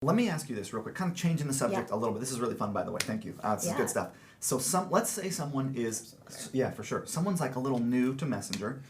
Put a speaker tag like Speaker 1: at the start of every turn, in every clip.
Speaker 1: Let me ask you this real quick, kind of changing the subject a little bit. This is really fun, by the way. Thank you. This is good stuff. So let's say someone is, for sure. Someone's like a little new to Messenger.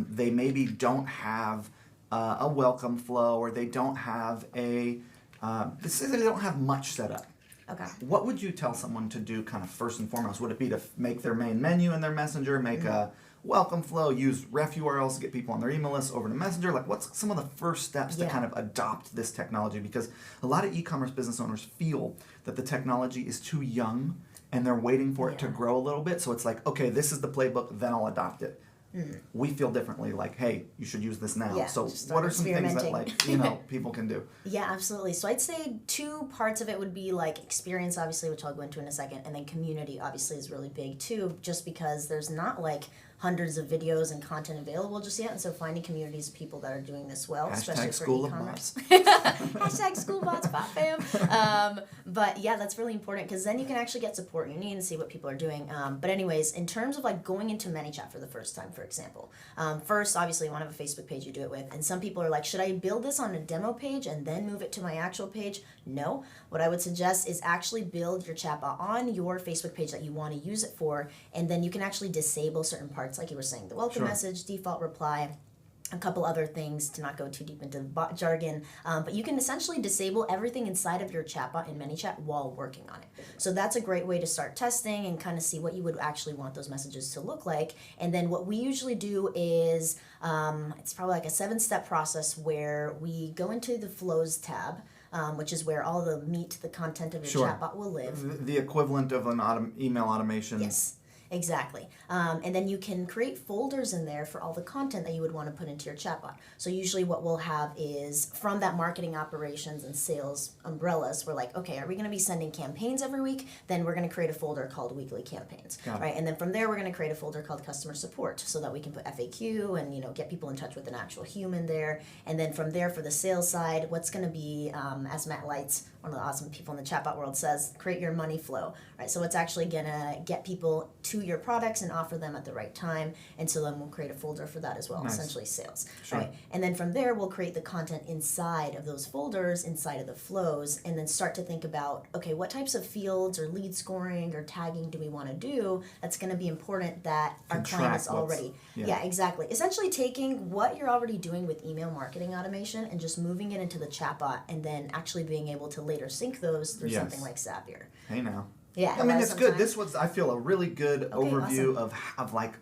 Speaker 1: They maybe don't have a welcome flow, or they don't have they don't have much set up.
Speaker 2: Okay.
Speaker 1: What would you tell someone to do kind of first and foremost? Would it be to make their main menu in their Messenger, make a welcome flow, use ref URLs to get people on their email list over to Messenger? Like, what's some of the first steps to kind of adopt this technology? Because a lot of e-commerce business owners feel that the technology is too young and they're waiting for it to grow a little bit. So it's like, okay, this is the playbook, then I'll adopt it. We feel differently, like, hey, you should use this now. So what are some things that, like, people can do?
Speaker 2: Yeah, absolutely. So I'd say two parts of it would be like experience, obviously, which I'll go into in a second, and then community obviously is really big too, just because there's not like hundreds of videos and content available just yet, and so finding communities of people that are doing this well, especially for e-commerce. Hashtag schoolbots, bot fam. But yeah, that's really important, because then you can actually get support. You need to see what people are doing. But anyways, in terms of like going into ManyChat for the first time, for example, first, obviously, you want to have a Facebook page you do it with, and some people are like, should I build this on a demo page and then move it to my actual page? No. What I would suggest is actually build your chatbot on your Facebook page that you want to use it for, and then you can actually disable certain parts, like you were saying, the welcome message, default reply, a couple other things to not go too deep into the bot jargon, but you can essentially disable everything inside of your chatbot in ManyChat while working on it. So that's a great way to start testing and kind of see what you would actually want those messages to look like. And then what we usually do is, it's probably like a 7-step process where we go into the Flows tab, which is where all the meat, the content of your chatbot will live.
Speaker 1: The equivalent of an email automation.
Speaker 2: Yes. Exactly. And then you can create folders in there for all the content that you would want to put into your chatbot. So usually what we'll have is, from that marketing operations and sales umbrellas, we're like, okay, are we going to be sending campaigns every week? Then we're going to create a folder called weekly campaigns, right? And then from there, we're going to create a folder called customer support, so that we can put FAQ and, get people in touch with an actual human there. And then from there, for the sales side, what's going to be, as Matt Lights, one of the awesome people in the chatbot world, says, create your money flow, right? So it's actually going to get people to your products and offer them at the right time, and so then we'll create a folder for that as well, essentially sales, right? And then from there, we'll create the content inside of those folders, inside of the flows, and then start to think about, okay, what types of fields or lead scoring or tagging do we want to do that's going to be important that our client is already, exactly. Essentially taking what you're already doing with email marketing automation and just moving it into the chatbot, and then actually being able to later sync those through something like Zapier.
Speaker 1: Hey now.
Speaker 2: Yeah,
Speaker 1: I mean, it's good. This was, I feel, a really good overview of like,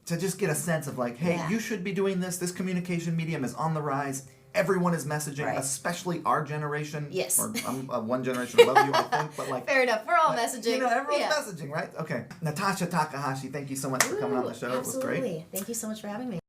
Speaker 1: to just get a sense of like, hey, you should be doing this. This communication medium is on the rise. Everyone is messaging, especially our generation.
Speaker 2: Yes.
Speaker 1: Or I'm one generation above you, I think. But like,
Speaker 2: fair enough. We're all messaging.
Speaker 1: Everyone's messaging, right? Okay. NATASHA, Takahashi, thank you so much for coming on the show. It was great.
Speaker 2: Thank you so much for having me.